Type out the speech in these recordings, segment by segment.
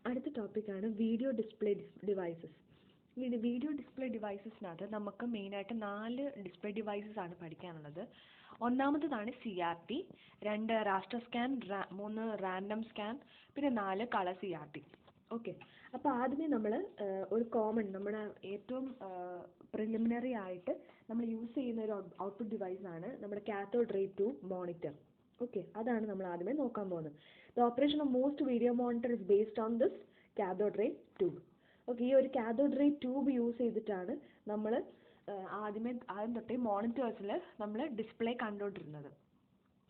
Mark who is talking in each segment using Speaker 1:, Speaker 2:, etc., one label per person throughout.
Speaker 1: അടുത്ത ടോപ്പിക്കാണ് video display devices. Video display ഡിവൈസസിനകത്ത് നമുക്ക് മെയിനായിട്ട് 4 ഡിസ്പ്ലേ ഡിവൈസസ് ആണ് പഠിക്കാനുള്ളത്. ഒന്നാമത്തേതാണ് CRT, 2 raster scan, 3 random scan, പിന്നെ 4 കളർ CRT. ഓക്കെ, അപ്പോൾ ആദ്യമേ നമ്മൾ ഒരു കോമൺ നമ്മുടെ ഏറ്റവും പ്രിലിമിനറി ആയിട്ട് നമ്മൾ യൂസ് ചെയ്യുന്ന ഒരു ഔട്ട്പുട്ട് ഡിവൈസാണ് നമ്മുടെ cathode ray tube monitor. Okay, അതാണ് നമ്മൾ ആദ്യമേ നോക്കാൻ പോകുന്നത്. The operation of most video monitor is based on this cathode ray tube. Okay, ഈ ഒരു കാഥോഡ് റേ ട്യൂബ് യൂസ് ചെയ്തിട്ടാണ് നമ്മൾ ആദ്യം തൊട്ടേ മോണിറ്റേഴ്സിൽ നമ്മൾ ഡിസ്പ്ലേ കണ്ടുകൊണ്ടിരുന്നത്.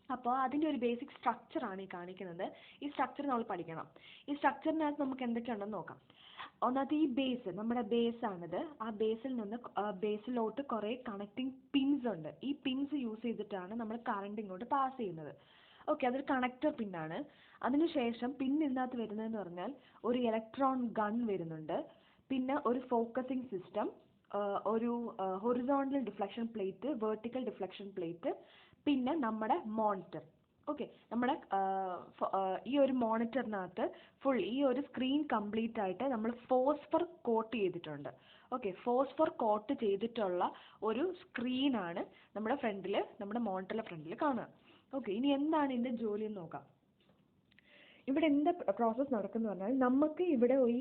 Speaker 1: അപ്പോൾ അതിൻ്റെ ഒരു ബേസിക് സ്ട്രക്ചറാണ് ഈ കാണിക്കുന്നത്. ഈ സ്ട്രക്ചർ നമ്മൾ പഠിക്കണം. ഈ സ്ട്രക്ചറിനകത്ത് നമുക്ക് എന്തൊക്കെയുണ്ടെന്ന് നോക്കാം. ഒന്നാമത്തെ ഈ ബേസ്, നമ്മുടെ ബേസാണിത്. ആ ബേസിൽ നിന്ന് ബേസിലോട്ട് കുറേ കണക്റ്റിംഗ് പിൻസ് ഉണ്ട്. ഈ പിൻസ് യൂസ് ചെയ്തിട്ടാണ് നമ്മൾ കറണ്ട് ഇങ്ങോട്ട് പാസ് ചെയ്യുന്നത്. ഓക്കെ, അതൊരു കണക്ടർ പിന്നാണ്. അതിനുശേഷം പിൻ ഇതിനകത്ത് വരുന്നതെന്ന് പറഞ്ഞാൽ ഒരു ഇലക്ട്രോൺ ഗൺ വരുന്നുണ്ട്, പിന്നെ ഒരു ഫോക്കസിങ് സിസ്റ്റം, ഒരു horizontal deflection plate, vertical deflection plate, പിന്നെ നമ്മുടെ മോണിറ്റർ. ഓക്കെ, നമ്മുടെ ഈ ഒരു മോണിറ്ററിനകത്ത് ഫുൾ ഈ ഒരു സ്ക്രീൻ കംപ്ലീറ്റ് ആയിട്ട് നമ്മൾ ഫോസ്ഫർ കോട്ട് ചെയ്തിട്ടുണ്ട്. ഓക്കെ, ഫോസ്ഫർ കോട്ട് ചെയ്തിട്ടുള്ള ഒരു സ്ക്രീനാണ് നമ്മുടെ ഫ്രണ്ടിൽ, നമ്മുടെ മോണിറ്ററിൻ്റെ ഫ്രണ്ടിൽ കാണുക. ഓക്കെ, ഇനി എന്താണ് ഇതിൻ്റെ ജോലി എന്ന് നോക്കാം. ഇവിടെ എന്താ പ്രോസസ്സ് നടക്കുന്നത് പറഞ്ഞാൽ, നമുക്ക് ഇവിടെ ഈ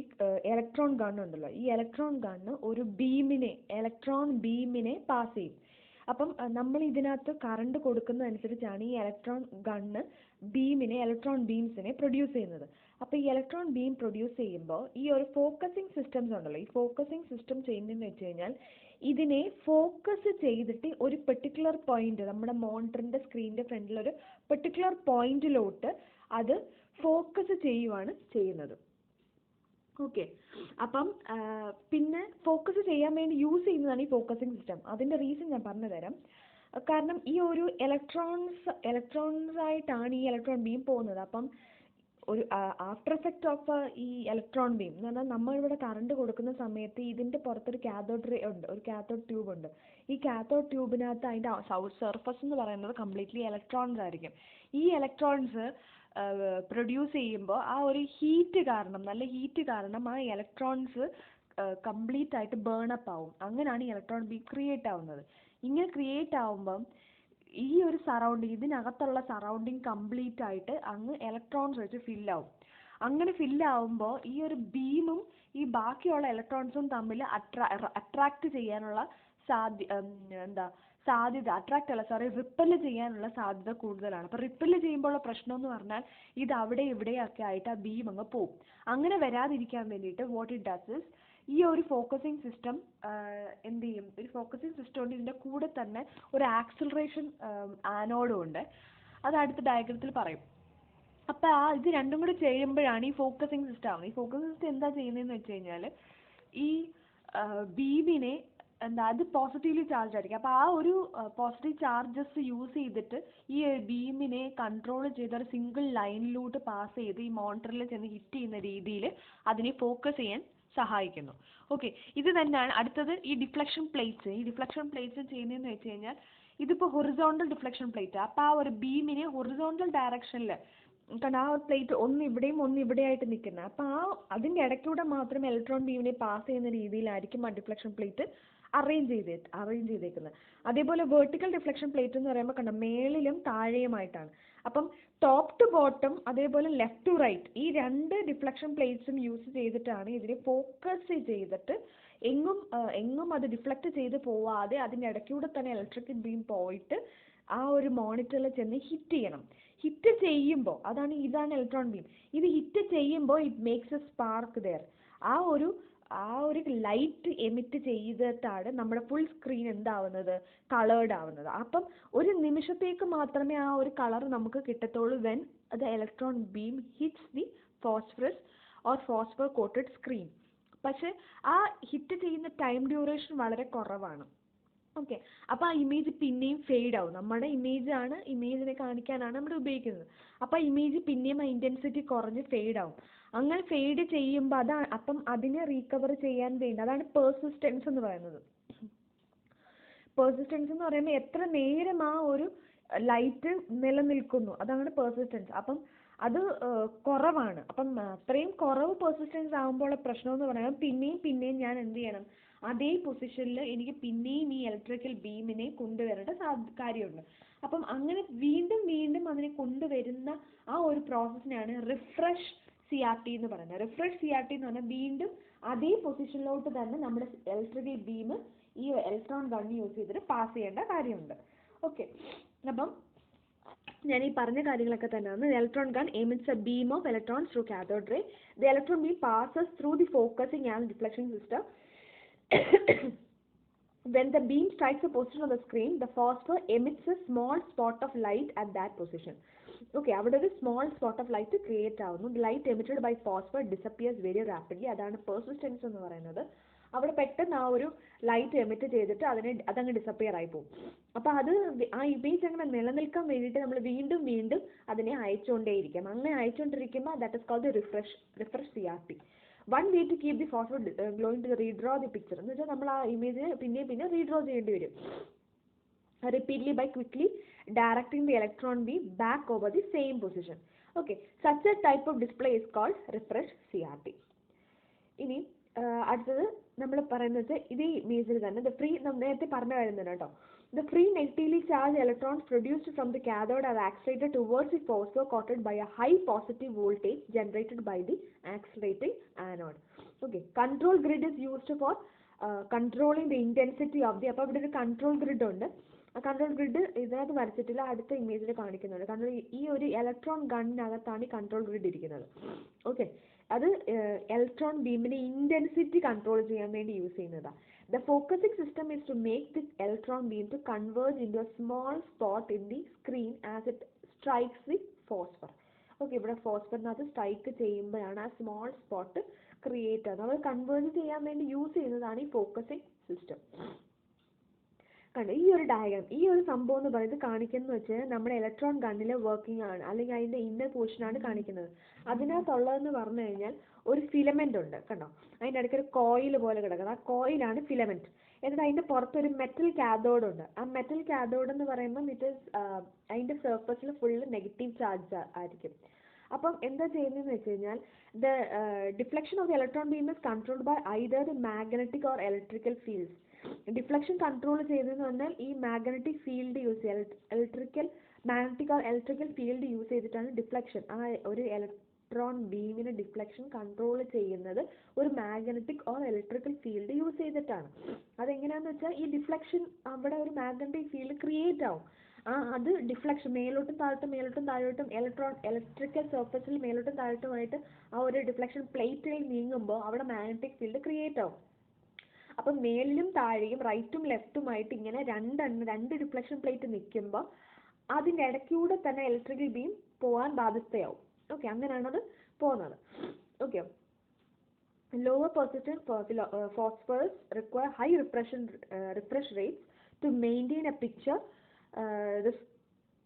Speaker 1: ഇലക്ട്രോൺ ഗൺ ഉണ്ടല്ലോ, ഈ ഇലക്ട്രോൺ ഗണ്ണ് ഒരു ഇലക്ട്രോൺ ബീമിനെ പാസ് ചെയ്യും. അപ്പം നമ്മൾ ഇതിനകത്ത് കറണ്ട് കൊടുക്കുന്നതനുസരിച്ചാണ് ഈ ഇലക്ട്രോൺ ഗണ്ണ് ഇലക്ട്രോൺ ബീംസിനെ പ്രൊഡ്യൂസ് ചെയ്യുന്നത്. അപ്പോൾ ഈ ഇലക്ട്രോൺ ബീം പ്രൊഡ്യൂസ് ചെയ്യുമ്പോൾ ഈ ഒരു ഫോക്കസിങ് സിസ്റ്റംസ് ഉണ്ടല്ലോ, ഈ ഫോക്കസിങ് സിസ്റ്റം ചെയ്യുന്നതെന്ന് വെച്ച് കഴിഞ്ഞാൽ ഇതിനെ ഫോക്കസ് ചെയ്തിട്ട് ഒരു പെർട്ടിക്കുലർ പോയിന്റ്, നമ്മുടെ മോണിറ്ററിൻ്റെ സ്ക്രീനിൻ്റെ ഫ്രണ്ടിൽ ഒരു പെർട്ടിക്കുലർ പോയിന്റിലോട്ട് അത് ഫോക്കസ് ചെയ്യുവാണ് ചെയ്യുന്നത്. ഓക്കെ, അപ്പം പിന്നെ ഫോക്കസ് ചെയ്യാൻ വേണ്ടി യൂസ് ചെയ്യുന്നതാണ് ഈ ഫോക്കസിങ് സിസ്റ്റം. അതിൻ്റെ റീസൺ ഞാൻ പറഞ്ഞു തരാം. കാരണം ഈ ഒരു ഇലക്ട്രോൺസ് ആയിട്ടാണ് ഈ ഇലക്ട്രോൺ ബീം പോകുന്നത്. അപ്പം ഒരു ആഫ്റ്റർ എഫക്റ്റ് ഓഫ് ഈ ഇലക്ട്രോൺ ബീം എന്ന് പറഞ്ഞാൽ നമ്മളിവിടെ കറണ്ട് കൊടുക്കുന്ന സമയത്ത് ഇതിൻ്റെ പുറത്തൊരു കാഥോഡ് റേ ഉണ്ട്, ഒരു കാഥോഡ് ട്യൂബ് ഉണ്ട്. ഈ കാഥോഡ് ട്യൂബിനകത്ത് അതിൻ്റെ സർഫസ് എന്ന് പറയുന്നത് കംപ്ലീറ്റ്ലി ഇലക്ട്രോൺസ് ആയിരിക്കും. ഈ ഇലക്ട്രോൺസ് പ്രൊഡ്യൂസ് ചെയ്യുമ്പോൾ ആ ഒരു ഹീറ്റ് കാരണം, നല്ല ഹീറ്റ് കാരണം ആ ഇലക്ട്രോൺസ് കംപ്ലീറ്റ് ആയിട്ട് ബേണപ്പ് ആവും. അങ്ങനെയാണ് ഈ ഇലക്ട്രോൺ ബീം ക്രിയേറ്റ് ആവുന്നത്. ഇങ്ങനെ ക്രിയേറ്റ് ആവുമ്പം ഈ ഒരു ഇതിനകത്തുള്ള സറൗണ്ടിങ് കംപ്ലീറ്റ് ആയിട്ട് അങ്ങ് ഇലക്ട്രോൺസ് വെച്ച് ഫില്ലാവും. അങ്ങനെ ഫില്ലാവുമ്പോൾ ഈ ഒരു ബീമും ഈ ബാക്കിയുള്ള ഇലക്ട്രോൺസും തമ്മിൽ അട്രാക്ട് ചെയ്യാനുള്ള റിപ്പല് ചെയ്യാനുള്ള സാധ്യത കൂടുതലാണ്. അപ്പോൾ റിപ്പല് ചെയ്യുമ്പോഴുള്ള പ്രശ്നം എന്ന് പറഞ്ഞാൽ ഇത് അവിടെ ഇവിടെയൊക്കെ ആയിട്ട് ആ ബീം അങ്ങ് പോകും. അങ്ങനെ വരാതിരിക്കാൻ വേണ്ടിയിട്ട് വാട്ട് ഇറ്റ് ഡസ് ഇസ്, ഈ ഒരു ഫോക്കസിങ് സിസ്റ്റം എന്ത് ചെയ്യും, ഒരു ഫോക്കസിങ് സിസ്റ്റം ഉണ്ട്, ഇതിൻ്റെ കൂടെ തന്നെ ഒരു ആക്സിലറേഷൻ ആനോഡും ഉണ്ട്. അത് അടുത്ത ഡയഗ്രത്തിൽ പറയും. അപ്പോൾ ഇത് രണ്ടും കൂടി ചെയ്യുമ്പോഴാണ് ഈ ഫോക്കസിങ് സിസ്റ്റം ആവുന്നത്. ഈ ഫോക്കസിങ് സിസ്റ്റം എന്താ ചെയ്യുന്നതെന്ന് വെച്ച് കഴിഞ്ഞാൽ ഈ ബീമിനെ അത് പോസിറ്റീവ്ലി ചാർജ് ആയിരിക്കും. അപ്പോൾ ആ ഒരു പോസിറ്റീവ് ചാർജസ് യൂസ് ചെയ്തിട്ട് ഈ ബീമിനെ കൺട്രോൾ ചെയ്ത ഒരു സിംഗിൾ ലൈനിലൂടെ പാസ് ചെയ്ത് ഈ മോണിറ്ററിൽ ചെന്ന് ഹിറ്റ് ചെയ്യുന്ന രീതിയിൽ അതിനെ ഫോക്കസ് ചെയ്യാൻ സഹായിക്കുന്നു. ഓക്കെ, ഇത് തന്നെയാണ് അടുത്തത് ഈ ഡിഫ്ലക്ഷൻ പ്ലേറ്റ്സ്. ഈ ഡിഫ്ലക്ഷൻ പ്ലേറ്റ്സ് ചെയ്യുന്നതെന്ന് വെച്ച് കഴിഞ്ഞാൽ ഇതിപ്പോൾ ഹൊറിസോണ്ടൽ ഡിഫ്ലക്ഷൻ പ്ലേറ്റ്. അപ്പോൾ ആ ഒരു ബീമിനെ ഹൊറിസോണ്ടൽ ഡയറക്ഷനിൽ, കാരണം ആ ഒരു പ്ലേറ്റ് ഒന്ന് ഇവിടെയും ഒന്ന് ഇവിടെയായിട്ട് നിൽക്കുന്നത്. അപ്പോൾ അതിൻ്റെ ഇടയ്ക്കൂടെ മാത്രമേ ഇലക്ട്രോൺ ബീമിനെ പാസ് ചെയ്യുന്ന രീതിയിലായിരിക്കും ആ ഡിഫ്ലക്ഷൻ പ്ലേറ്റ് അറേഞ്ച് ചെയ്തേക്കുന്നത്. അതേപോലെ വെർട്ടിക്കൽ ഡിഫ്ലക്ഷൻ പ്ലേറ്റ് എന്ന് പറയുമ്പോൾ കണ്ടോ, മേളിലും താഴെയുമായിട്ടാണ്. അപ്പം ടോപ്പ് ടു ബോട്ടം അതേപോലെ ലെഫ്റ്റ് ടു റൈറ്റ് ഈ 2 ഡിഫ്ലക്ഷൻ പ്ലേറ്റ്സും യൂസ് ചെയ്തിട്ടാണ് ഇതിനെ ഫോക്കസ് ചെയ്തിട്ട് എങ്ങും അത് ഡിഫ്ലക്റ്റ് ചെയ്ത് പോവാതെ അതിൻ്റെ ഇടയ്ക്കൂടെ തന്നെ ഇലക്ട്രിക് ബീം പോയിട്ട് ആ ഒരു മോണിറ്ററിൽ ചെന്ന് ഹിറ്റ് ചെയ്യണം. ഹിറ്റ് ചെയ്യുമ്പോൾ ഇതാണ് ഇലക്ട്രോൺ ബീം. ഇത് ഹിറ്റ് ചെയ്യുമ്പോൾ it makes a spark there. ആ ഒരു ലൈറ്റ് എമിറ്റ് ചെയ്തിട്ടാണ് നമ്മുടെ ഫുൾ സ്ക്രീൻ എന്താവുന്നത്, കളേർഡ് ആവുന്നത്. അപ്പം ഒരു നിമിഷത്തേക്ക് മാത്രമേ ആ ഒരു കളർ നമുക്ക് കിട്ടത്തുള്ളൂ when the electron beam hits the phosphorus or phosphor coated screen. പക്ഷെ ആ ഹിറ്റ് ചെയ്യുന്ന ടൈം ഡ്യൂറേഷൻ വളരെ കുറവാണ്. ഓക്കെ, അപ്പോൾ ആ ഇമേജ് പിന്നെയും ഫെയ്ഡ് ആവും. നമ്മുടെ ഇമേജിനെ കാണിക്കാനാണ് നമ്മൾ ഉപയോഗിക്കുന്നത്. അപ്പോൾ ആ ഇമേജ് പിന്നെയും ആ ഇൻറ്റൻസിറ്റി കുറഞ്ഞ് ഫെയ്ഡ് ആവും. അങ്ങനെ ഫെയ്ഡ് ചെയ്യുമ്പോൾ അപ്പം അതിനെ റീകവർ ചെയ്യാൻ വേണ്ടി, അതാണ് പെർസിസ്റ്റൻസ് എന്ന് പറയുന്നത്. പെർസിസ്റ്റൻസ് എന്ന് പറയുമ്പോൾ എത്ര നേരം ആ ഒരു ലൈറ്റ് നിലനിൽക്കുന്നു, അതാണ് പെർസിസ്റ്റൻസ്. അപ്പം അത് കുറവാണ്. അപ്പം അത്രയും കുറവ് പെർസിസ്റ്റൻസ് ആകുമ്പോൾ പ്രശ്നം എന്ന് പറയുന്നത് പിന്നെയും ഞാൻ എന്ത് ചെയ്യണം, അതേ പൊസിഷനിൽ എനിക്ക് പിന്നെയും ഈ ഇലക്ട്രിക്കൽ ബീമിനെ കൊണ്ടുവരേണ്ട കാര്യമുണ്ട്. അപ്പം അങ്ങനെ വീണ്ടും അതിനെ കൊണ്ടുവരുന്ന ആ ഒരു പ്രോസസ്സിനെയാണ് റിഫ്രഷ് CRT എന്ന് പറയുന്നത്. റിഫ്രഷ് CRT എന്ന് പറഞ്ഞാൽ വീണ്ടും അതേ പൊസിഷനിലോട്ട് തന്നെ നമ്മുടെ ഇലക്ട്രിക്കൽ ബീം ഈ ഇലക്ട്രോൺ ഗൺ യൂസ് ചെയ്തിട്ട് പാസ് ചെയ്യേണ്ട കാര്യമുണ്ട്. ഓക്കെ, അപ്പം ഞാൻ ഈ പറഞ്ഞ കാര്യങ്ങളൊക്കെ തന്നെയാണ്. Electron gun emits a beam of electrons through cathode ray. The electron beam passes through the focusing and deflection system. When the beam strikes a position on the screen, the phosphor emits a small spot of light at that position. Okay, അവിടെ ഒരു small spot of light create ആവുന്നു. The light emitted by phosphor disappears very rapidly. അതാണ് persistence എന്ന് പറയുന്നത്. അവിടെ പെട്ടെന്ന് ആ ഒരു ലൈറ്റ് എമിറ്റ് ചെയ്തിട്ട് അതങ്ങ് ഡിസപ്പിയർ ആയി പോകും. അപ്പോൾ അത് ആ ഇമേജ് അങ്ങനെ നിലനിൽക്കാൻ വേണ്ടിയിട്ട് നമ്മൾ വീണ്ടും അതിനെ അയച്ചുകൊണ്ടേയിരിക്കും. അങ്ങനെ അയച്ചുകൊണ്ടിരിക്കുമ്പോൾ that is called refresh CRT. One way to keep the phosphor glowing to redraw the picture എന്ന് വെച്ചാൽ നമ്മൾ ആ ഇമേജിനെ പിന്നെ റീഡ്രോ ചെയ്യേണ്ടി വരും repeatedly by quickly directing the electron beam back over the same position. Okay, such a type of display is called refresh CRT. ഇനി അടുത്തത് നമ്മൾ പറയുന്നത് ഇതേ ഇമേജിൽ തന്നെ നേരത്തെ പറഞ്ഞു വരുന്നുണ്ട് കേട്ടോ. The free negatively charged electrons produced from the cathode are accelerated towards the phosphor coated by a high positive voltage generated by the accelerating anode. Okay, control grid is used for controlling the intensity of the. അപ്പോൾ ഇവിടെ ഒരു control grid ഉണ്ട്. ആ control grid ഇതിനകത്ത് വരച്ചിട്ടില്ല, അടുത്ത ഇമേജിൽ കാണിക്കുന്നുണ്ട്. കാരണം ഈ ഒരു ഇലക്ട്രോൺ ഗണ്ണിനകത്താണ് ഈ കൺട്രോൾ ഗ്രിഡ് ഇരിക്കുന്നത്. ഓക്കെ, അത് ഇലക്ട്രോൺ ബീമിന്റെ ഇന്റൻസിറ്റി കൺട്രോൾ ചെയ്യാൻ വേണ്ടി യൂസ് ചെയ്യുന്നതാണ്. The focusing system is to make this electron beam to converge into a small spot in the screen as it strikes the phosphor. Okay, ഇവിടെ ഫോസ്ഫറിനകത്ത് strike ചെയ്യുമ്പോഴാണ് ആ small spot create ആകുന്നത്. അത് converge ചെയ്യാൻ വേണ്ടി യൂസ് ചെയ്യുന്നതാണ് ഈ ഫോക്കസിങ് സിസ്റ്റം. കണ്ടോ ഈ ഒരു ഡയഗ്രാം, ഈ ഒരു സംഭവം എന്ന് പറയുന്നത് കാണിക്കുന്നത് വെച്ചാൽ നമ്മുടെ ഇലക്ട്രോൺ ഗണ്ണിലെ വർക്കിംഗ് ആണ്, അല്ലെങ്കിൽ അതിന്റെ ഇന്നർ പോർഷനാണ് കാണിക്കുന്നത്. അതിനകത്തുള്ളതെന്ന് പറഞ്ഞു കഴിഞ്ഞാൽ ഒരു ഫിലമെന്റ് ഉണ്ട്. കണ്ടോ, അതിൻ്റെ ഇടയ്ക്ക് ഒരു കോയിൽ പോലെ കിടക്കുന്നത്, ആ കോയിലാണ് ഫിലമെന്റ്. എന്നിട്ട് അതിന്റെ പുറത്തൊരു മെറ്റൽ കാഥോഡ് ഉണ്ട്. ആ മെറ്റൽ കാഥോഡ് എന്ന് പറയുമ്പോൾ അതിന്റെ സർഫസിൽ ഫുള്ള് നെഗറ്റീവ് ചാർജ് ആയിരിക്കും. അപ്പം എന്താ ചെയ്യുന്നതെന്ന് വെച്ച് കഴിഞ്ഞാൽ the deflection of the electron beam is controlled by either the magnetic or electrical fields. Deflection control ചെയ്തതെന്ന് പറഞ്ഞാൽ ഈ magnetic field use magnetic or electrical field use ചെയ്തിട്ടാണ് ഡിഫ്ലക്ഷൻ. ആ ഒരു ഇലക്ട്രോൺ ബീമിന് ഡിഫ്ലക്ഷൻ കൺട്രോൾ ചെയ്യുന്നത് ഒരു magnetic or electrical field use ചെയ്തിട്ടാണ്. അതെങ്ങനെയാണെന്ന് വെച്ചാൽ ഈ ഡിഫ്ലക്ഷൻ അവിടെ ഒരു മാഗ്നറ്റിക് ഫീൽഡ് ക്രിയേറ്റ് ആവും. അത് ഡിഫ്ലക്ഷൻ മേലോട്ടും താഴോട്ടും ഇലക്ട്രിക്കൽ സർഫസിൽ മേലോട്ടും താഴോട്ടുമായിട്ട് ആ ഒരു ഡിഫ്ലക്ഷൻ പ്ലേറ്റിൽ നീങ്ങുമ്പോൾ അവിടെ മാഗ്നറ്റിക് ഫീൽഡ് ക്രിയേറ്റ് ആവും. അപ്പം മേലിലും താഴെയും റൈറ്റും ലെഫ്റ്റുമായിട്ട് ഇങ്ങനെ രണ്ട് ഡിഫ്ലക്ഷൻ പ്ലേറ്റ് നിൽക്കുമ്പോൾ അതിൻ്റെ ഇടയ്ക്കൂടെ തന്നെ ഇലക്ട്രിക്കൽ ബീം പോകാൻ ബാധ്യതയാവും. ഓക്കെ, അങ്ങനെയാണ് അത് പോകുന്നത്. Okay, lower persistent phosphorus require high refresh rates to maintain a picture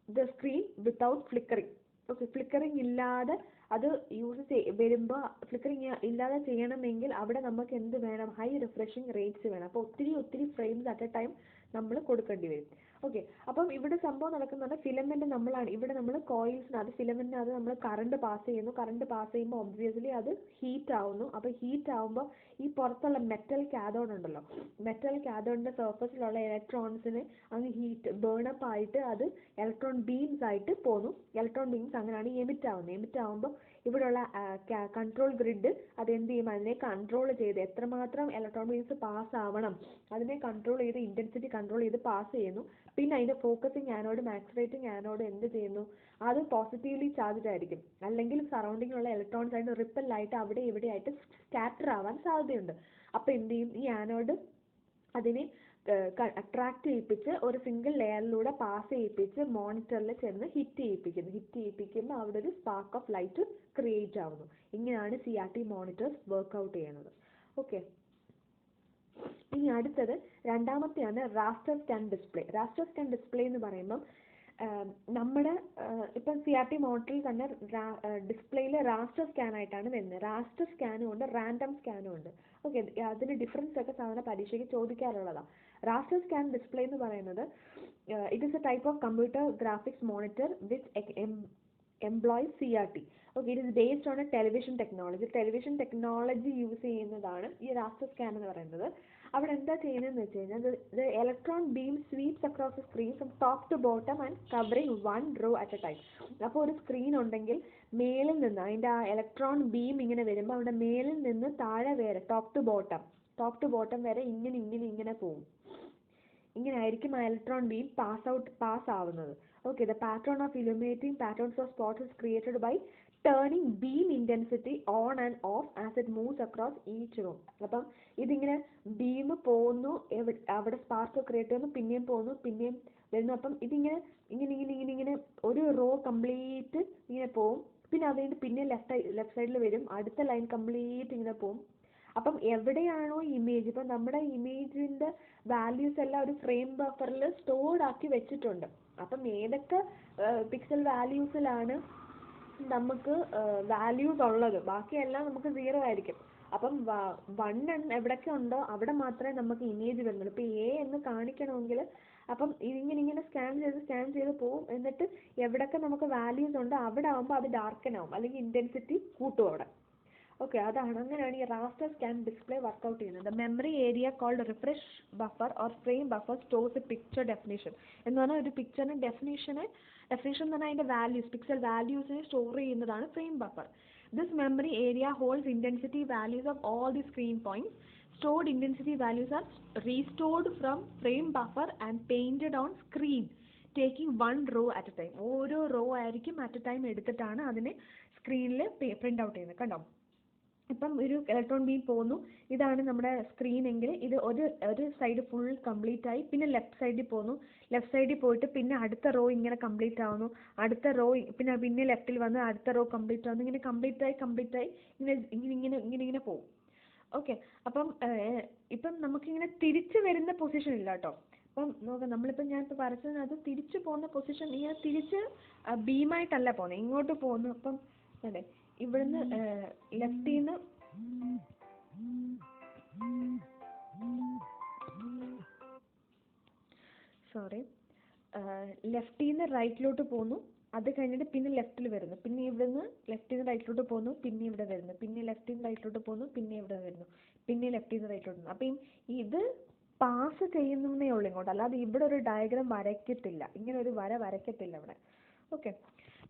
Speaker 1: the screen without flickering. Okay, flickering ഇല്ലാതെ അത് വരുമ്പോൾ ഫ്ലിക്കറിങ് ഇല്ലാതെ ചെയ്യണമെങ്കിൽ അവിടെ നമുക്ക് എന്ത് വേണം, ഹൈ റിഫ്രഷിങ് റേറ്റ്സ് വേണം. അപ്പോൾ ഒത്തിരി ഫ്രെയിംസ് അറ്റ് എ ടൈം നമ്മൾ കൊടുക്കേണ്ടി വരും. ഓക്കെ, അപ്പം ഇവിടെ സംഭവം നടക്കുന്നത് ഫിലമെന്റ് ഇവിടെ നമ്മൾ കോയിൽസിനകത്ത് ഫിലമെന്റിനകത്ത് നമ്മൾ കറണ്ട് പാസ് ചെയ്യുമ്പോൾ ഒബ്വിയസ്ലി അത് ഹീറ്റ് ആവുന്നു. അപ്പോൾ ഹീറ്റ് ആവുമ്പോൾ ഈ പുറത്തുള്ള മെറ്റൽ കാഥോഡ് ഉണ്ടല്ലോ, മെറ്റൽ കാഥോഡിന്റെ സർഫസിലുള്ള ഇലക്ട്രോൺസിന് അങ്ങ് ബേണപ്പ് ആയിട്ട് അത് ഇലക്ട്രോൺ ബീംസ് ആയിട്ട് പോകുന്നു. ഇലക്ട്രോൺ ബീംസ് അങ്ങനെയാണ് എമിറ്റ് ആവുമ്പോൾ ഇവിടെയുള്ള കൺട്രോൾ ഗ്രിഡ് അതെന്ത് ചെയ്യും, അതിനെ കൺട്രോൾ ചെയ്ത് എത്രമാത്രം ഇലക്ട്രോൺ ബീംസ് പാസ് ആവണം അതിനെ കൺട്രോൾ ചെയ്ത് ഇന്റൻസിറ്റി കൺട്രോൾ ചെയ്ത് പാസ് ചെയ്യുന്നു. പിന്നെ അതിന്റെ ഫോക്കസിങ് ആനോഡും ആക്സിലേറ്റിംഗ് ആനോഡ് എന്ത് ചെയ്യുന്നു, അത് പോസിറ്റീവ്ലി ചാർജ്ഡ് ആയിരിക്കും. അല്ലെങ്കിൽ സറൗണ്ടിങ്ങിലുള്ള ഇലക്ട്രോൺസ് ആയിട്ട് റിപ്പൽ ആയിട്ട് അവിടെ ഇവിടെ ആയിട്ട് സ്കാറ്റർ ആവാൻ സാധ്യതയുണ്ട്. അപ്പോൾ എന്ത് ചെയ്യും, ഈ ആനോഡ് അതിനെ അട്രാക്ട് ചെയ്യിപ്പിച്ച് ഒരു സിംഗിൾ ലെയറിലൂടെ പാസ് ചെയ്യിപ്പിച്ച് മോണിറ്ററിൽ ചെന്ന് ഹിറ്റ് ചെയ്യിപ്പിക്കുമ്പോൾ അവിടെ ഒരു സ്പാർക്ക് ഓഫ് ലൈറ്റ് ക്രിയേറ്റ് ആവുന്നു. ഇങ്ങനെയാണ് CRT മോണിറ്റേഴ്സ് വർക്ക്ഔട്ട് ചെയ്യുന്നത്. ഓക്കെ, ഇനി അടുത്തത് രണ്ടാമത്തെയാണ് raster scan display. Raster scan display എന്ന് പറയുമ്പം നമ്മുടെ ഇപ്പം CRT മോണിറ്ററിൽ തന്നെ ഡിസ്പ്ലേയിൽ റാസ്റ്റർ സ്കാൻ ആയിട്ടാണ് വരുന്നത്. റാസ്റ്റർ സ്കാനും ഉണ്ട്, റാൻഡം സ്കാനും ഉണ്ട്. ഓക്കെ, അതിന് ഡിഫറൻസ് ഒക്കെ സാധാരണ പരീക്ഷയ്ക്ക് ചോദിക്കാറുള്ളതാണ്. റാസ്റ്റർ സ്കാൻ ഡിസ്പ്ലേ എന്ന് പറയുന്നത് it is A type of computer graphics monitor which employs CRT. Okay, it is based on a television technology. Television technology use ചെയ്യുന്നതാണ് ഈ raster scan എന്ന് പറയുന്നത്. അവിടെ എന്താ ചെയ്യുന്നതെന്ന് വെച്ച് കഴിഞ്ഞാൽ the electron beam sweeps across the screen from top to bottom and covering one row at a time. അപ്പോൾ ഒരു സ്ക്രീൻ ഉണ്ടെങ്കിൽ മേലിൽ നിന്ന് അതിൻ്റെ ആ ഇലക്ട്രോൺ ബീം ഇങ്ങനെ വരുമ്പോൾ അവിടെ മേലിൽ നിന്ന് താഴെ വരെ ടോപ്പ് ടു ബോട്ടം വരെ ഇങ്ങനെ പോകും. ഇങ്ങനെ ആയിരിക്കും ആ ഇലക്ട്രോൺ ബീം പാസ് ആവുന്നത്. Okay, the pattern of illuminating patterns of spots is created by turning beam intensity on and off as it moves across each row. അപ്പം ഇതിങ്ങനെ ബീം പോകുന്നു, അവിടെ സ്പാർക്ക് ക്രിയേറ്റ് ചെയ്യുന്നു, പിന്നെയും പോകുന്നു, പിന്നെയും വരുന്നു. അപ്പം ഇതിങ്ങനെ ഇങ്ങനെ ഒരു റോ കംപ്ലീറ്റ് ഇങ്ങനെ പോകും. പിന്നെ അത് കഴിഞ്ഞ് പിന്നെ ലെഫ്റ്റ് സൈഡിൽ വരും, അടുത്ത ലൈൻ കംപ്ലീറ്റ് ഇങ്ങനെ പോകും. അപ്പം എവിടെയാണോ ഇമേജ്, ഇപ്പം നമ്മുടെ ഇമേജിൻ്റെ വാല്യൂസ് എല്ലാം ഒരു ഫ്രെയിം ബഫറിൽ സ്റ്റോർഡ് ആക്കി വെച്ചിട്ടുണ്ട്. അപ്പം ഏതൊക്കെ പിക്സൽ വാല്യൂസിലാണ് നമുക്ക് വാല്യൂസ് ഉള്ളത്, ബാക്കിയെല്ലാം നമുക്ക് 0 ആയിരിക്കും. അപ്പം 1 എവിടെയൊക്കെ ഉണ്ടോ അവിടെ മാത്രമേ നമുക്ക് ഇമേജ് വരുന്നുള്ളൂ. ഇപ്പോൾ എ എന്ന് കാണിക്കണമെങ്കിൽ അപ്പം ഇതിങ്ങനെ സ്കാൻ ചെയ്ത് പോകും. എന്നിട്ട് എവിടെയൊക്കെ നമുക്ക് വാല്യൂസ് ഉണ്ടോ അവിടെ ആകുമ്പോൾ അത് ഡാർക്കൻ ആവും, അല്ലെങ്കിൽ ഇൻറ്റൻസിറ്റി കൂട്ടും അവിടെ. ഓക്കെ, അങ്ങനെയാണ് ഈ raster scan ഡിസ്പ്ലേ വർക്കൗട്ട് ചെയ്യുന്നത്. The memory area called refresh buffer or frame buffer stores a picture definition. എന്ന് പറഞ്ഞാൽ ഒരു പിക്ചറിന് ഡെഫിനേഷൻ എന്ന് പറഞ്ഞാൽ അതിൻ്റെ വാല്യൂസ്, പിക്സൽ വാല്യൂസിനെ സ്റ്റോർ ചെയ്യുന്നതാണ് frame buffer. This memory area holds intensity values of all the screen points. Stored intensity values are restored from frame buffer and painted on screen, taking one row at a time. ഓരോ raw ആയിരിക്കും at a time എടുത്തിട്ടാണ് അതിനെ സ്ക്രീനിൽ print out ചെയ്യുന്നത്. കണ്ടോ, ഇപ്പം ഒരു electron beam പോകുന്നു, ഇതാണ് നമ്മുടെ സ്ക്രീൻ എങ്കിൽ ഇത് ഒരു സൈഡ് ഫുൾ കംപ്ലീറ്റ് ആയി, പിന്നെ ലെഫ്റ്റ് സൈഡിൽ പോകുന്നു, ലെഫ്റ്റ് സൈഡിൽ പോയിട്ട് പിന്നെ അടുത്ത റോ ഇങ്ങനെ കംപ്ലീറ്റ് ആവുന്നു, അടുത്ത റോ പിന്നെ ലെഫ്റ്റിൽ വന്ന് അടുത്ത റോ കംപ്ലീറ്റ് ആവുന്നു, ഇങ്ങനെ കംപ്ലീറ്റ് ആയി ഇങ്ങനെ പോകും. ഓക്കെ, അപ്പം നമുക്കിങ്ങനെ തിരിച്ച് വരുന്ന പൊസിഷൻ ഇല്ല കേട്ടോ. അപ്പം നോക്കാം, നമ്മളിപ്പോൾ ഞാനിപ്പോൾ വരച്ചതിനകത്ത് തിരിച്ചു പോകുന്ന പൊസിഷൻ ഇങ്ങനെ തിരിച്ച് ബീമായിട്ടല്ല പോകുന്നത്, ഇങ്ങോട്ട് പോകുന്നു. അപ്പം അതെ, ഇവിടുന്ന് ലെഫ്റ്റിൽ നിന്ന് റൈറ്റിലോട്ട് പോകുന്നു, അത് കഴിഞ്ഞിട്ട് പിന്നെ ലെഫ്റ്റിൽ വരുന്നു, പിന്നെ ഇവിടുന്ന് ലെഫ്റ്റിൽ നിന്ന് റൈറ്റിലോട്ട് പോകുന്നു, പിന്നെ ഇവിടെ വരുന്നു, പിന്നെ ലെഫ്റ്റിൽ നിന്ന് റൈറ്റിലോട്ട് പോകുന്നു, പിന്നെ ഇവിടെ വരുന്നു, പിന്നെ ലെഫ്റ്റിൽ നിന്ന് റൈറ്റിലോട്ട് പോകുന്നു. അപ്പം ഇത് പാസ് ചെയ്യുന്നേ ഉള്ളൂ ഇങ്ങോട്ട്, അല്ലാതെ ഇവിടെ ഒരു ഡയഗ്രാം വരയ്ക്കത്തില്ല, ഇങ്ങനെ ഒരു വര വരയ്ക്കത്തില്ല ഇവിടെ. ഓക്കെ,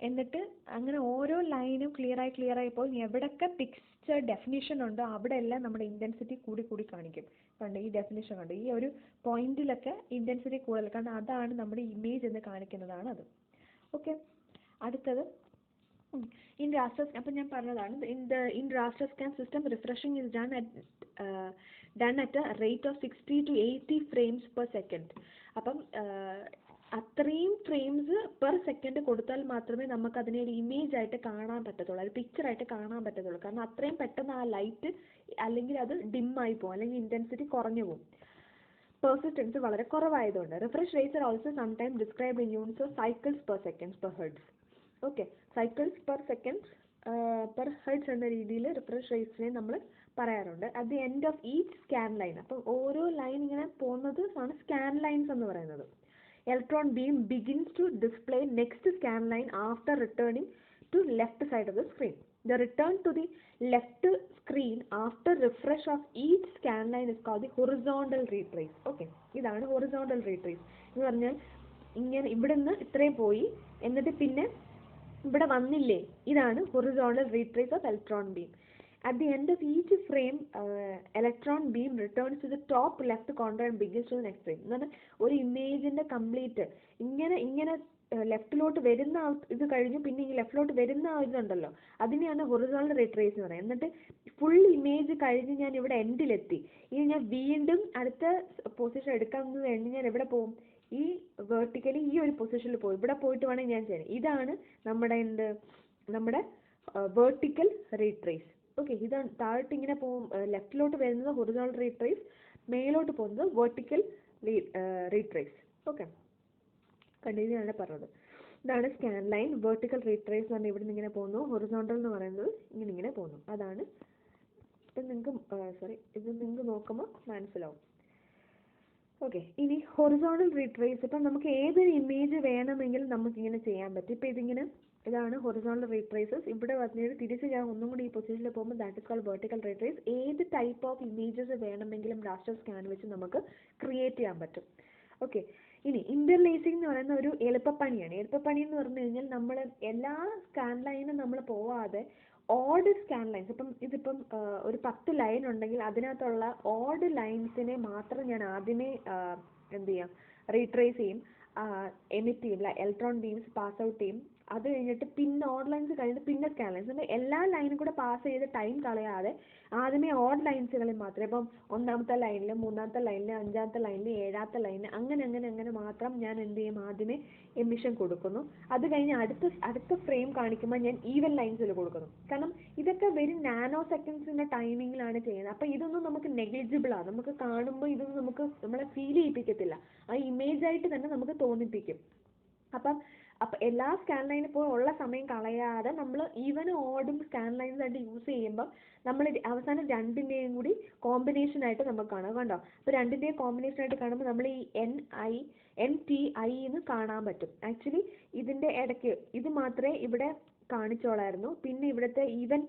Speaker 1: എന്നിട്ട് അങ്ങനെ ഓരോ ലൈനും ക്ലിയർ ആയി പോയി എവിടെയൊക്കെ പിക്ചർ ഡെഫിനിഷൻ ഉണ്ടോ അവിടെ എല്ലാം നമ്മുടെ ഇൻറ്റൻസിറ്റി കൂടി കാണിക്കും. കണ്ട് ഈ ഡെഫിനിഷൻ കണ്ട് ഈ ഒരു പോയിന്റിലൊക്കെ ഇൻറ്റൻസിറ്റി കൂടുതൽ, കാരണം അതാണ് നമ്മുടെ ഇമേജ് എന്ന് കാണിക്കുന്നതാണ് അത്. ഓക്കെ, അടുത്തത് ഇൻ raster scan. അപ്പം ഞാൻ പറഞ്ഞതാണ്, in raster scan system refreshing is done at a rate of 60 to 80 frames per second. അപ്പം അത്രയും ഫ്രെയിംസ് പെർ സെക്കൻഡ് കൊടുത്താൽ മാത്രമേ നമുക്ക് അതിനെ ഒരു ഇമേജ് ആയിട്ട് കാണാൻ പറ്റത്തുള്ളൂ, അത് പിക്ചറായിട്ട് കാണാൻ പറ്റത്തുള്ളൂ. കാരണം അത്രയും പെട്ടെന്ന് ആ ലൈറ്റ് അല്ലെങ്കിൽ അത് ഡിമ്മായി പോകും, അല്ലെങ്കിൽ ഇൻറ്റൻസിറ്റി കുറഞ്ഞു പോകും, പെർസിസ്റ്റൻസ് വളരെ കുറവായതുകൊണ്ട്. Refresh rates are also sometime described in units of cycles per second per hertz. Okay, cycles per second per hertz എന്ന രീതിയിൽ റിഫ്രഷ് റേറ്റ്സിനെ നമ്മൾ പറയാറുണ്ട്. At the end of each scan line, അപ്പം ഓരോ ലൈൻ ഇങ്ങനെ പോകുന്നത് ആണ് സ്കാൻ ലൈൻസ് എന്ന് പറയുന്നത്. Electron beam begins to display next scan line after returning to left side of the screen. The return to the left screen after refresh of each scan line is called the horizontal retrace. Okay, ഇതാണ് horizontal retrace എന്ന് പറഞ്ഞാൽ ഇങ്ങനെ ഇവിടുന്ന് ഇത്രയും പോയി എന്നിട്ട് പിന്നെ ഇവിടെ വന്നില്ലേ, ഇതാണ് horizontal retrace of electron beam. At the end of each frame, electron beam returns to the top left corner and begins to the next frame. എന്നാൽ ഒരു ഇമേജിന്റെ കംപ്ലീറ്റ് ഇങ്ങനെ ലെഫ്റ്റിലോട്ട് വരുന്ന ഇത് കഴിഞ്ഞു പിന്നെ ഈ ലെഫ്റ്റിലോട്ട് വരുന്ന ഇതുണ്ടല്ലോ, അതിനെയാണ് ഹൊറിസോണ്ടൽ റിട്രേസ് എന്ന് പറയുന്നത്. എന്നിട്ട് ഫുൾ ഇമേജ് കഴിഞ്ഞ് ഞാൻ ഇവിടെ എൻഡിലെത്തി, ഇനി ഞാൻ വീണ്ടും അടുത്ത പൊസിഷൻ എടുക്കാൻ വേണ്ടി ഞാൻ എവിടെ പോകും, ഈ വെർട്ടിക്കലി ഈ ഒരു പൊസിഷനിൽ പോകും, ഇവിടെ പോയിട്ട് വേണം ഞാൻ ചെയ്യാൻ. ഇതാണ് നമ്മുടെ വെർട്ടിക്കൽ റിട്രേസ്. ഓക്കെ, ഇതാണ് താഴോട്ട് ഇങ്ങനെ പോകും, ലെഫ്റ്റിലോട്ട് വരുന്നത് ഹൊറിസോണ്ടൽ റീട്രേസ്, മേലോട്ട് പോകുന്നത് വെർട്ടിക്കൽ റീട്രേസ്. ഓക്കെ, കണ്ടിന്യൂയാണ് പറഞ്ഞത്. ഇതാണ് സ്കാൻ ലൈൻ. വെർട്ടിക്കൽ റീട്രേസ് എന്ന് പറഞ്ഞാൽ ഇവിടെ നിന്ന് ഇങ്ങനെ പോകുന്നു, ഹൊറിസോണ്ടൽ എന്ന് പറയുന്നത് ഇങ്ങനെ പോകുന്നു. അതാണ് ഇപ്പം ഇത് നിങ്ങൾക്ക് നോക്കുമ്പോൾ മനസ്സിലാവും. ഓക്കെ, ഇനി ഹൊറിസോണ്ടൽ റീട്രേസ്. ഇപ്പം നമുക്ക് ഏതൊരു ഇമേജ് വേണമെങ്കിലും നമുക്കിങ്ങനെ ചെയ്യാൻ പറ്റും. ഇപ്പം ഇതിങ്ങനെ ഇതാണ് ഹൊറിസോണ്ടൽ റീട്രേസസ്. ഇവിടെ വന്നിട്ട് തിരിച്ച് ഞാൻ ഒന്നും കൂടി ഈ പൊസിഷനിൽ പോകുമ്പോൾ that is called vertical retrace. ഏത് ടൈപ്പ് ഓഫ് ഇമേജസ് വേണമെങ്കിലും രാസ്റ്റർ സ്കാൻ വെച്ച് നമുക്ക് ക്രിയേറ്റ് ചെയ്യാൻ പറ്റും. ഓക്കെ, ഇനി ഇന്റർലേസിംഗ് എന്ന് പറയുന്ന ഒരു എളുപ്പപ്പണിയാണ്. എളുപ്പപ്പണി എന്ന് പറഞ്ഞു കഴിഞ്ഞാൽ നമ്മൾ എല്ലാ സ്കാൻ ലൈനും നമ്മൾ പോവാതെ ഓഡ് സ്കാൻ ലൈൻസ്, ഇതിപ്പം ഒരു 10 ലൈൻ ഉണ്ടെങ്കിൽ അതിനകത്തുള്ള ഓഡ് ലൈൻസിനെ മാത്രം ഞാൻ ആദ്യമേ എന്ത് ചെയ്യാം, റീട്രേസ് ചെയ്യും, എമിറ്റ് ചെയ്യും, ഇലക്ട്രോൺ ബീംസ് പാസ് ഔട്ട് ചെയ്യും. അത് കഴിഞ്ഞിട്ട് പിന്നെ ഓഡ് ലൈൻസ് കഴിഞ്ഞിട്ട് പിന്നെ സ്കാൻ ലൈൻസ്, എല്ലാ ലൈനും കൂടെ പാസ് ചെയ്ത് ടൈം കളയാതെ ആദ്യമേ ഓഡ് ലൈൻസുകളിൽ മാത്രം, ഇപ്പം 1ാമത്തെ ലൈനിൽ, 3ാമത്തെ ലൈനിൽ, 5ാമത്തെ ലൈനിൽ, 7ാമത്തെ ലൈനിൽ, അങ്ങനെ മാത്രം ഞാൻ എന്ത് ചെയ്യും, ആദ്യമേ എമിഷൻ കൊടുക്കുന്നു. അത് കഴിഞ്ഞ് അടുത്ത ഫ്രെയിം കാണിക്കുമ്പോൾ ഞാൻ ഈവൻ ലൈൻസിൽ കൊടുക്കുന്നു. കാരണം ഇതൊക്കെ വെറും നാനോ സെക്കൻഡ്സിന്റെ ടൈമിങ്ങിലാണ് ചെയ്യുന്നത്. അപ്പം ഇതൊന്നും നമുക്ക് നെഗ്ലിജിബിൾ ആണ്, നമുക്ക് കാണുമ്പോൾ ഇതൊന്നും നമ്മളെ ഫീൽ ചെയ്യിപ്പിക്കത്തില്ല, ആ ഇമേജ് ആയിട്ട് തന്നെ നമുക്ക് തോന്നിപ്പിക്കും. അപ്പം എല്ലാ സ്കാൻ ലൈനിൽ പോയി ഉള്ള സമയം കളയാതെ നമ്മൾ ഈവനും ഓടും സ്കാൻ ലൈൻസ് ആയിട്ട് യൂസ് ചെയ്യുമ്പോൾ നമ്മൾ അവസാനം രണ്ടിൻ്റെയും കൂടി കോമ്പിനേഷൻ ആയിട്ട് നമുക്ക് കാണാം. കണ്ടോ, അപ്പോൾ രണ്ടിൻ്റെയും കോമ്പിനേഷൻ ആയിട്ട് കാണുമ്പോൾ നമ്മൾ ഈ NTI എന്ന് കാണാൻ പറ്റും. ആക്ച്വലി ഇതിൻ്റെ ഇടയ്ക്ക് ഇത് മാത്രമേ ഇവിടെ കാണിച്ചോളായിരുന്നു, പിന്നെ ഇവിടുത്തെ ഈവൻ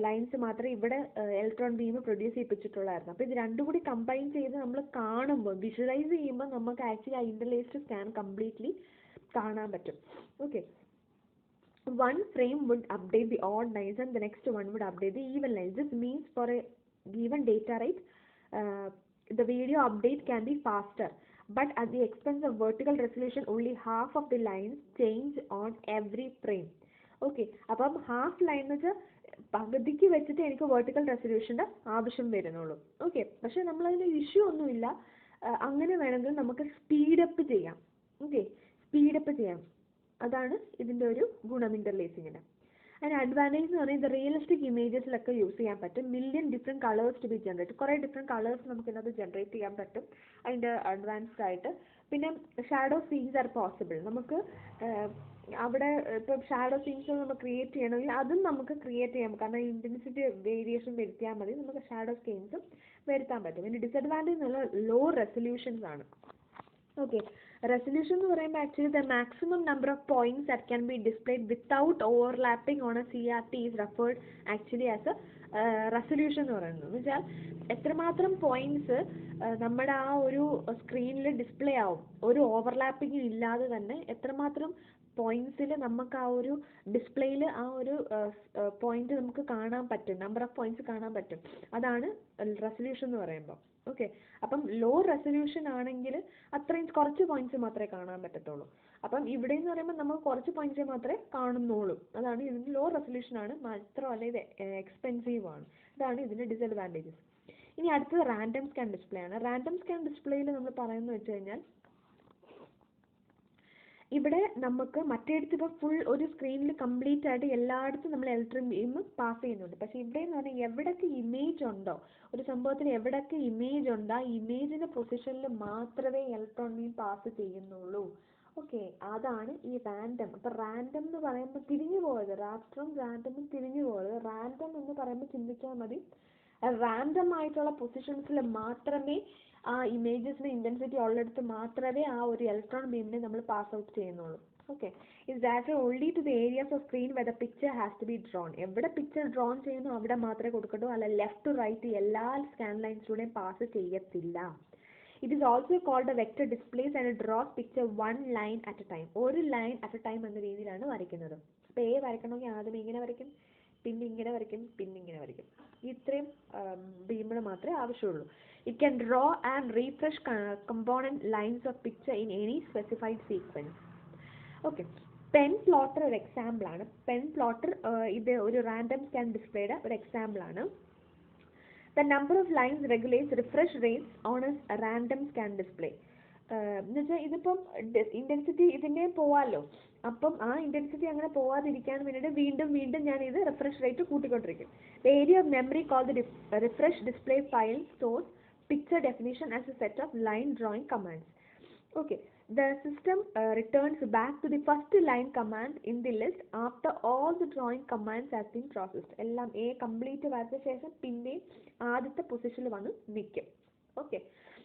Speaker 1: ലൈൻസ് മാത്രമേ ഇവിടെ ഇലക്ട്രോൺ ബീം പ്രൊഡ്യൂസ് ചെയ്യിപ്പിച്ചിട്ടുള്ളായിരുന്നു. അപ്പോൾ ഇത് രണ്ടും കൂടി കമ്പൈൻ ചെയ്ത് നമ്മൾ കാണുമ്പോൾ, വിഷ്വലൈസ് ചെയ്യുമ്പോൾ നമുക്ക് ആക്ച്വലി ആ ഇന്റർലേസ്ഡ് സ്കാൻ കംപ്ലീറ്റ്ലി കാണാൻ പറ്റും. Okay, one frame would update the odd lines and the next one would update the even lines. This means for a given data, right, the video update can be faster, but at the expense of vertical resolution only half of the lines change on every frame. Okay, അപ്പം half line എന്ന് വെച്ചാൽ പകുതിക്ക് വെച്ചിട്ട് എനിക്ക് vertical റെസൊല്യൂഷൻ്റെ ആവശ്യം വരുന്നുള്ളൂ. Okay, പക്ഷെ നമ്മളതിന് ഇഷ്യൂ ഒന്നുമില്ല, അങ്ങനെ വേണമെങ്കിൽ നമുക്ക് സ്പീഡപ്പ് ചെയ്യാം. ഓക്കെ, സ്പീഡപ്പ് ചെയ്യാം, അതാണ് ഇതിൻ്റെ ഒരു ഗുണം ഇന്റർലേസിങ്ങിന്. അതിന് അഡ്വാൻറ്റേജ് എന്ന് പറഞ്ഞാൽ ഇത് റിയലിസ്റ്റിക് ഇമേജസിലൊക്കെ യൂസ് ചെയ്യാൻ പറ്റും. Million different colours to be generated, കുറേ ഡിഫറെൻറ്റ് കളേഴ്സ് നമുക്ക് ഇതിനകത്ത് ജനറേറ്റ് ചെയ്യാൻ പറ്റും അതിൻ്റെ അഡ്വാൻസ്ഡ് ആയിട്ട്. പിന്നെ ഷാഡോ സീൻസ് ആർ പോസിബിൾ, നമുക്ക് അവിടെ ഇപ്പം ഷാഡോ സീൻസ് നമുക്ക് ക്രിയേറ്റ് ചെയ്യണമെങ്കിൽ അതും നമുക്ക് ക്രിയേറ്റ് ചെയ്യാം, കാരണം ഇൻറ്റൻസിറ്റി വേരിയേഷൻ വരുത്തിയാൽ മതി, നമുക്ക് ഷാഡോ സീൻസും വരുത്താൻ പറ്റും. പിന്നെ ഡിസഡ്വാൻറ്റേജ് എന്നുള്ള ലോ റെസൊല്യൂഷൻസ് ആണ്. ഓക്കെ, resolution എന്ന് പറയുമ്പോൾ actually the maximum number of points that can be displayed without overlapping on a CRT is referred actually as a resolution എന്ന് പറയുന്നത്. എന്ന് വെച്ചാൽ എത്രമാത്രം പോയിന്റ്സ് നമ്മുടെ ആ ഒരു സ്ക്രീനിൽ ഡിസ്പ്ലേ ആവും, ഒരു ഓവർലാപ്പിംഗ് ഇല്ലാതെ തന്നെ എത്രമാത്രം പോയിന്റ്സിൽ നമുക്ക് ആ ഒരു ഡിസ്പ്ലേയിൽ ആ ഒരു പോയിന്റ് നമുക്ക് കാണാൻ പറ്റും, നമ്പർ ഓഫ് പോയിന്റ്സ് കാണാൻ പറ്റും, അതാണ് റെസൊല്യൂഷൻ എന്ന് പറയുമ്പോൾ. ഓക്കെ, അപ്പം ലോ റെസൊല്യൂഷൻ ആണെങ്കിൽ അത്രയും കുറച്ച് പോയിന്റ്സ് മാത്രമേ കാണാൻ പറ്റത്തുള്ളൂ. അപ്പം ഇവിടെ എന്ന് പറയുമ്പോൾ നമുക്ക് കുറച്ച് പോയിന്റ്സ് മാത്രമേ കാണുന്നുള്ളൂ, അതാണ് ഇതിൻ്റെ ലോ റെസൊല്യൂഷൻ ആണ്, മാത്രമല്ല ഇത് എക്സ്പെൻസീവ് ആണ്, ഇതാണ് ഇതിൻ്റെ ഡിസഡ്വാൻറ്റേജസ്. ഇനി അടുത്തത് റാൻഡം സ്കാൻ ഡിസ്പ്ലേ ആണ്. റാൻഡം സ്കാൻ ഡിസ്പ്ലേയിൽ നമ്മൾ പറയുന്നത് വെച്ച് കഴിഞ്ഞാൽ ഇവിടെ നമുക്ക് മറ്റേടത്ത് ഇപ്പോൾ ഫുൾ ഒരു സ്ക്രീനിൽ കംപ്ലീറ്റ് ആയിട്ട് എല്ലായിടത്തും നമ്മൾ ഇലക്ട്രിക് ബീം പാസ് ചെയ്യുന്നുണ്ട്. പക്ഷേ ഇവിടെ എന്ന് പറഞ്ഞാൽ എവിടൊക്കെ ഇമേജ് ഉണ്ടോ, ഒരു സംഭവത്തിന് എവിടൊക്കെ ഇമേജ് ഉണ്ടോ ആ ഇമേജിൻ്റെ പൊസിഷനിൽ മാത്രമേ ഇലക്ട്രോൺ ബീം പാസ് ചെയ്യുന്നുള്ളൂ. ഓക്കെ, അതാണ് ഈ റാൻഡം. അപ്പോൾ റാൻഡം എന്ന് പറയുമ്പോൾ തിരിഞ്ഞു പോയത്, റാസ്റ്ററും റാൻഡമും തിരിഞ്ഞു പോയത്. റാൻഡം എന്ന് പറയുമ്പോൾ ചിന്തിച്ചാൽ മതി, റാൻഡം ആയിട്ടുള്ള പൊസിഷൻസിൽ മാത്രമേ ആ ഇമേജസിന് ഇൻറ്റൻസിറ്റി ഉള്ളിടത്ത് മാത്രമേ ആ ഒരു ഇലക്ട്രോൺ ബീമിനെ നമ്മൾ പാസ് ഔട്ട് ചെയ്യുന്നുള്ളൂ. Okay, is that only to the areas of screen where the picture has to be drawn. എവിടെ പിക്ചർ ഡ്രോൺ ചെയ്യുന്നു അവിടെ മാത്രമേ കൊടുക്കട്ടൂ, അല്ല ലെഫ്റ്റ് ടു റൈറ്റ് എല്ലാ സ്കാൻ ലൈൻസിലൂടെയും പാസ് ചെയ്യത്തില്ല. It is also called a vector displays and draws picture one line at a time. ഒരു ലൈൻ അറ്റ് എ ടൈം എന്ന രീതിയിലാണ് വരയ്ക്കുന്നത്. അപ്പോൾ എ വരയ്ക്കണമെങ്കിൽ ആദ്യം ഇങ്ങനെ വരയ്ക്കും, പിന്നെ ഇങ്ങനെ വരയ്ക്കും, പിന്നെ ഇങ്ങനെ വരയ്ക്കും. ഇത്രയും ബീമുകൾ മാത്രമേ ആവശ്യമുള്ളൂ. It can draw and refresh component lines of picture in any specified sequence. Okay, pen plotter ഒരു എക്സാമ്പിളാണ്. പെൻ പ്ലോട്ടർ ഇത് ഒരു റാൻഡം സ്കാൻ ഡിസ്പ്ലേയുടെ ഒരു എക്സാമ്പിളാണ്. The number of lines regulates refresh rates on a random scan display. എന്ന് വെച്ചാൽ ഇതിപ്പം intensity ഇതിൻ്റെ പോവാമല്ലോ, അപ്പം ആ ഇൻറ്റൻസിറ്റി അങ്ങനെ പോവാതിരിക്കാൻ വേണ്ടിയിട്ട് വീണ്ടും വീണ്ടും ഞാൻ ഇത് റിഫ്രഷ് റേറ്റ് കൂട്ടിക്കൊണ്ടിരിക്കും. The area of memory called the refresh display file stores picture definition as a set of line drawing commands. Okay, the system returns back to the first line command in the list after all the drawing commands has been processed. എല്ലാം complete വരച്ച ശേഷം പിന്നെ ആദ്യത്തെ പൊസിഷനിൽ വന്ന് നിൽക്കും. Okay,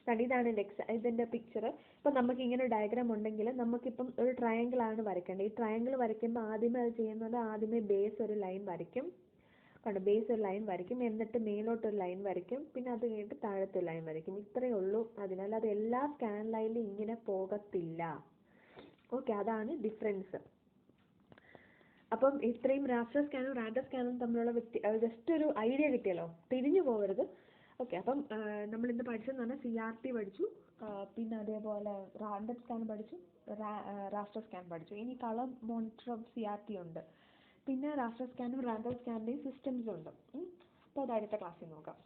Speaker 1: കണ്ടോ ഇതാണ് ഇതിൻ്റെ പിക്ചർ. ഇപ്പം നമുക്ക് ഇങ്ങനെ ഒരു ഡയഗ്രാം ഉണ്ടെങ്കിൽ നമുക്കിപ്പം ഒരു ട്രയാങ്കിൾ ആണ് വരയ്ക്കേണ്ടത്. ഈ ട്രയാങ്കിൾ വരയ്ക്കുമ്പോൾ ആദ്യമേ അത് ചെയ്യുന്നത് ആദ്യമേ ബേസ് ഒരു ലൈൻ വരയ്ക്കും. കണ്ടോ ബേസ് ഒരു ലൈൻ വരയ്ക്കും, എന്നിട്ട് മേലോട്ടൊരു ലൈൻ വരയ്ക്കും, പിന്നെ അത് കഴിഞ്ഞിട്ട് താഴത്തെ ലൈൻ വരയ്ക്കും. ഇത്രയേ ഉള്ളൂ. അതിനാൽ അത് എല്ലാ സ്കാൻ ലൈനിലും ഇങ്ങനെ പോകത്തില്ല. ഓക്കെ, അതാണ് ഡിഫറൻസ്. അപ്പം ഇത്രയും റാസ്റ്റർ സ്കാനും റാൻഡം സ്കാനും തമ്മിലുള്ള ജസ്റ്റ് ഒരു ഐഡിയ കിട്ടിയല്ലോ, തിരിഞ്ഞു പോകരുത്. ഓക്കെ, അപ്പം നമ്മളിന്ന് പഠിച്ചതെന്ന് പറഞ്ഞാൽ CRT പഠിച്ചു, പിന്നെ അതേപോലെ റാൻഡം സ്കാൻ പഠിച്ചു, റാസ്റ്റർ സ്കാൻ പഠിച്ചു. ഇനി കളർ മോണിറ്റർ ഓഫ് CRT ഉണ്ട്, പിന്നെ റാസ്റ്റർ സ്കാനും റാൻഡം സ്കാനിൻ്റെയും സിസ്റ്റംസ് ഉണ്ട്. അപ്പോൾ അത് അടുത്ത ക്ലാസ്സിൽ നോക്കാം.